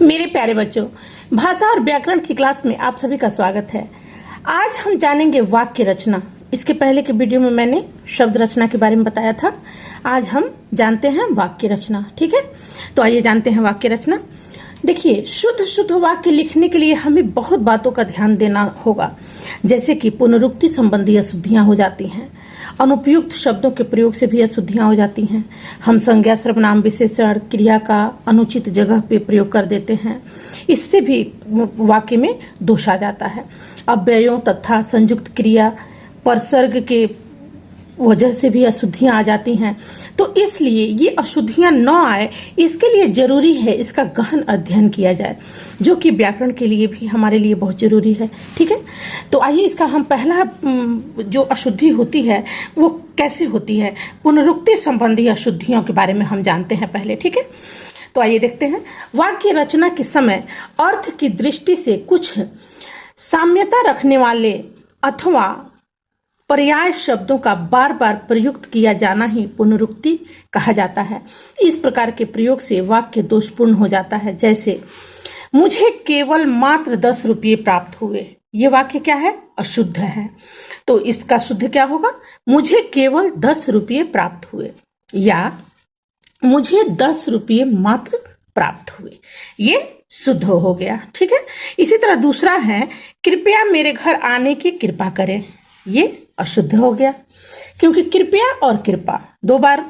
मेरे प्यारे बच्चों, भाषा और व्याकरण की क्लास में आप सभी का स्वागत है। आज हम जानेंगे वाक्य रचना। इसके पहले के वीडियो में मैंने शब्द रचना के बारे में बताया था। आज हम जानते हैं वाक्य रचना। ठीक है, तो आइए जानते हैं वाक्य रचना। देखिए, शुद्ध शुद्ध वाक्य लिखने के लिए हमें बहुत बातों का ध्यान देना होगा, जैसे कि पुनरुक्ति संबंधी अशुद्धियां हो जाती हैं, अनुपयुक्त शब्दों के प्रयोग से भी अशुद्धियां हो जाती हैं, हम संज्ञा सर्वनाम विशेषण क्रिया का अनुचित जगह पे प्रयोग कर देते हैं, इससे भी वाक्य में दोष आ जाता है। अव्ययों तथा संयुक्त क्रिया परसर्ग के वजह से भी अशुद्धियां आ जाती हैं। तो इसलिए ये अशुद्धियां न आए, इसके लिए जरूरी है इसका गहन अध्ययन किया जाए, जो कि व्याकरण के लिए भी हमारे लिए बहुत जरूरी है। ठीक है, तो आइए इसका हम पहला जो अशुद्धि होती है वो कैसे होती है, पुनरुक्ति संबंधी अशुद्धियों के बारे में हम जानते हैं पहले। ठीक है, तो आइए देखते हैं। वाक्य रचना के समय अर्थ की दृष्टि से कुछ साम्यता रखने वाले अथवा पर्याय शब्दों का बार बार प्रयुक्त किया जाना ही पुनरुक्ति कहा जाता है। इस प्रकार के प्रयोग से वाक्य दोषपूर्ण हो जाता है। जैसे, मुझे केवल मात्र 10 रुपये प्राप्त हुए। ये वाक्य क्या है? अशुद्ध है। तो इसका शुद्ध क्या होगा? मुझे केवल 10 रुपये प्राप्त हुए, या मुझे 10 रुपये मात्र प्राप्त हुए। ये शुद्ध हो गया। ठीक है, इसी तरह दूसरा है, कृपया मेरे घर आने की कृपा करें। ये अशुद्ध हो गया, क्योंकि कृपया और कृपा 2 बार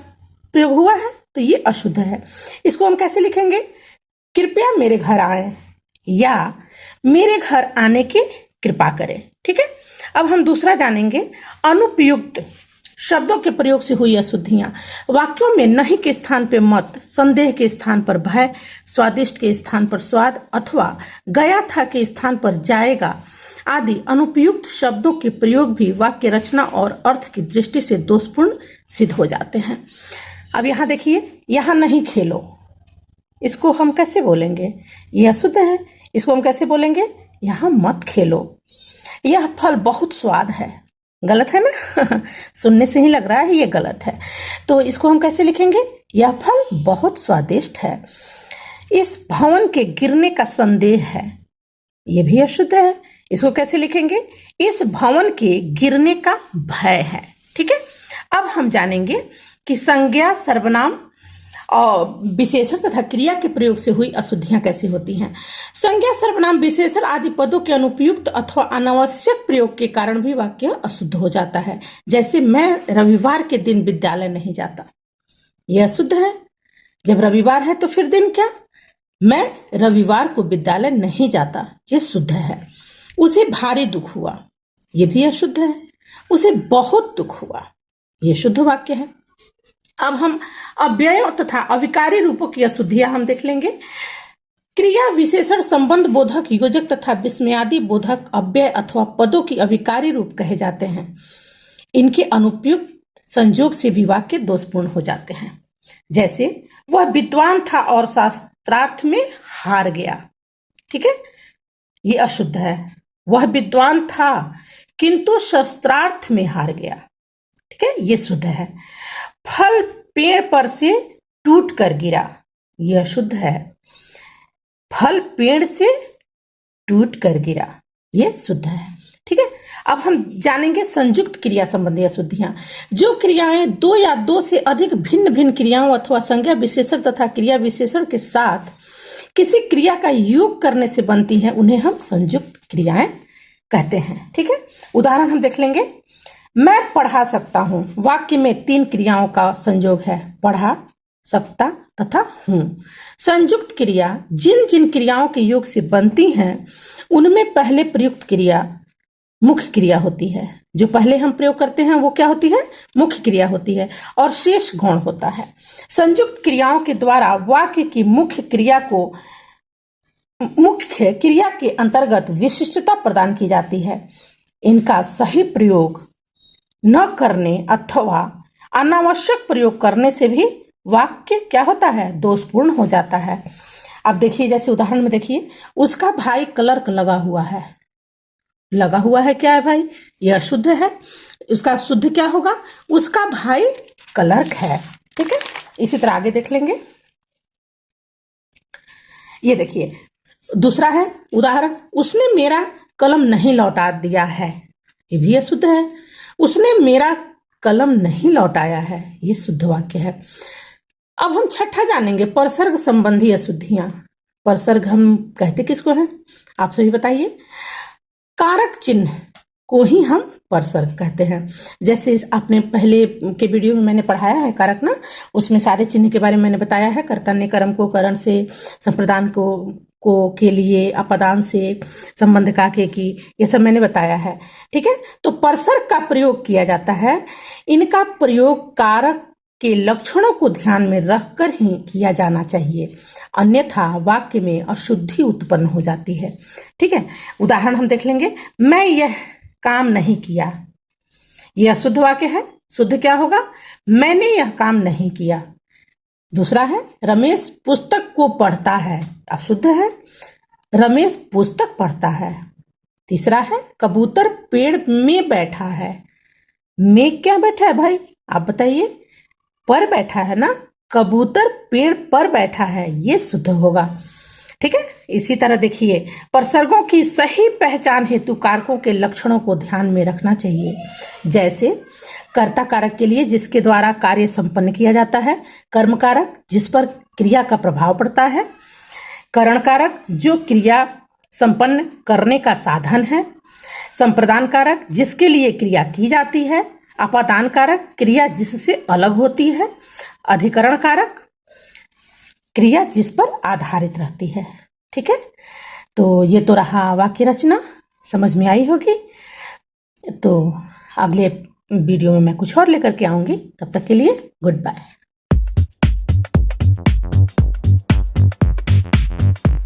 प्रयोग हुआ है, तो ये अशुद्ध है। इसको हम कैसे लिखेंगे? कृपया मेरे घर आए, या मेरे घर आने की कृपा करें। ठीक है, अब हम दूसरा जानेंगे, अनुपयुक्त शब्दों के प्रयोग से हुई अशुद्धियां। वाक्यों में नहीं के स्थान पर मत, संदेह के स्थान पर भय, स्वादिष्ट के स्थान पर स्वाद, अथवा गया था के स्थान पर जाएगा आदि अनुपयुक्त शब्दों के प्रयोग भी वाक्य रचना और अर्थ की दृष्टि से दोषपूर्ण सिद्ध हो जाते हैं। अब यहाँ देखिए, यहाँ नहीं खेलो, इसको हम कैसे बोलेंगे? ये अशुद्ध है। इसको हम कैसे बोलेंगे? यहाँ मत खेलो। यह फल बहुत स्वाद है। गलत है ना? सुनने से ही लग रहा है ये गलत है। तो इसको हम कैसे लिखेंगे? यह फल बहुत स्वादिष्ट है। इस भवन के गिरने का संदेह है। ये भी अशुद्ध है। इसको कैसे लिखेंगे? इस भवन के गिरने का भय है। ठीक है, अब हम जानेंगे कि संज्ञा सर्वनाम और विशेषण तथा क्रिया के प्रयोग से हुई अशुद्धियां कैसे होती हैं। संज्ञा सर्वनाम विशेषण आदि पदों के अनुपयुक्त अथवा अनावश्यक प्रयोग के कारण भी वाक्य अशुद्ध हो जाता है। जैसे, मैं रविवार के दिन विद्यालय नहीं जाता। यह अशुद्ध है। जब रविवार है तो फिर दिन क्या? मैं रविवार को विद्यालय नहीं जाता। यह शुद्ध है। उसे भारी दुख हुआ। यह भी अशुद्ध है। उसे बहुत दुख हुआ। यह शुद्ध वाक्य है। अब हम अव्ययों तथा अविकारी रूपों की अशुद्धियां हम देख लेंगे। क्रिया विशेषण संबंध बोधक योजक तथा विस्मयादि बोधक अव्यय अथवा पदों की अविकारी रूप कहे जाते हैं। इनके अनुपयुक्त संयोग से भी वाक्य दोषपूर्ण हो जाते हैं। जैसे, वह विद्वान था और शास्त्रार्थ में हार गया। ठीक है, ये अशुद्ध है। वह विद्वान था किंतु शास्त्रार्थ में हार गया। ठीक है, ये शुद्ध है। फल पेड़ पर से टूट कर गिरा। यह शुद्ध है। फल पेड़ से टूट कर गिरा, यह शुद्ध है। ठीक है, अब हम जानेंगे संयुक्त क्रिया संबंधी अशुद्धियां। जो क्रियाएं 2 या 2 से अधिक भिन्न भिन्न क्रियाओं अथवा संज्ञा विशेषण तथा क्रिया विशेषण के साथ किसी क्रिया का योग करने से बनती हैं, उन्हें हम संयुक्त क्रियाएं कहते हैं। ठीक है, उदाहरण हम देख लेंगे। मैं पढ़ा सकता हूं। वाक्य में 3 क्रियाओं का संयोग है, पढ़ा, सकता तथा हूं। संयुक्त क्रिया जिन जिन क्रियाओं के योग से बनती हैं, उनमें पहले प्रयुक्त क्रिया मुख्य क्रिया होती है। जो पहले हम प्रयोग करते हैं वो क्या होती है? मुख्य क्रिया होती है, और शेष गौण होता है। संयुक्त क्रियाओं के द्वारा वाक्य की मुख्य क्रिया के अंतर्गत विशिष्टता प्रदान की जाती है। इनका सही प्रयोग न करने अथवा अनावश्यक प्रयोग करने से भी वाक्य क्या होता है? दोषपूर्ण हो जाता है। अब देखिए, जैसे उदाहरण में देखिए, उसका भाई क्लर्क लगा हुआ है। लगा हुआ है क्या है भाई? यह अशुद्ध है। उसका शुद्ध क्या होगा? उसका भाई क्लर्क है। ठीक है, इसी तरह आगे देख लेंगे। ये देखिए, दूसरा है उदाहरण, उसने मेरा कलम नहीं लौटा दिया है, ये भी अशुद्ध है। उसने मेरा कलम नहीं लौटाया है, ये शुद्ध वाक्य है। अब हम छठा जानेंगे, परसर्ग संबंधी अशुद्धियां। परसर्ग हम कहते किसको है, आप सभी बताइए। कारक चिन्ह को ही हम परसर्ग कहते हैं। जैसे आपने पहले के वीडियो में मैंने पढ़ाया है कारक ना, उसमें सारे चिन्ह के बारे में मैंने बताया है। कर्तन्य कर्म को करण से, संप्रदान को के लिए, अपदान से, संबंध का के की, ये सब मैंने बताया है। ठीक है, तो परसर्ग का प्रयोग किया जाता है। इनका प्रयोग कारक के लक्षणों को ध्यान में रखकर ही किया जाना चाहिए, अन्यथा वाक्य में अशुद्धि उत्पन्न हो जाती है। ठीक है, उदाहरण हम देख लेंगे। मैं यह काम नहीं किया, यह अशुद्ध वाक्य है। शुद्ध क्या होगा, मैंने यह काम नहीं किया। दूसरा है, रमेश पुस्तक को पढ़ता है, अशुद्ध है। रमेश पुस्तक पढ़ता है। तीसरा है, कबूतर पेड़ में बैठा है। में क्या बैठा है भाई, आप बताइए, पर बैठा है ना, कबूतर पेड़ पर बैठा है, ये शुद्ध होगा। ठीक है, इसी तरह देखिए, परसर्गों की सही पहचान हेतु कारकों के लक्षणों को ध्यान में रखना चाहिए। जैसे कर्ता कारक के लिए जिसके द्वारा कार्य संपन्न किया जाता है, कर्म कारक जिस पर क्रिया का प्रभाव पड़ता है, करण कारक जो क्रिया संपन्न करने का साधन है, संप्रदान कारक जिसके लिए क्रिया की जाती है, अपादान कारक क्रिया जिससे अलग होती है, अधिकरण कारक क्रिया जिस पर आधारित रहती है। ठीक है, तो ये तो रहा वाक्य रचना, समझ में आई होगी। तो अगले वीडियो में मैं कुछ और लेकर के आऊंगी, तब तक के लिए गुड बाय।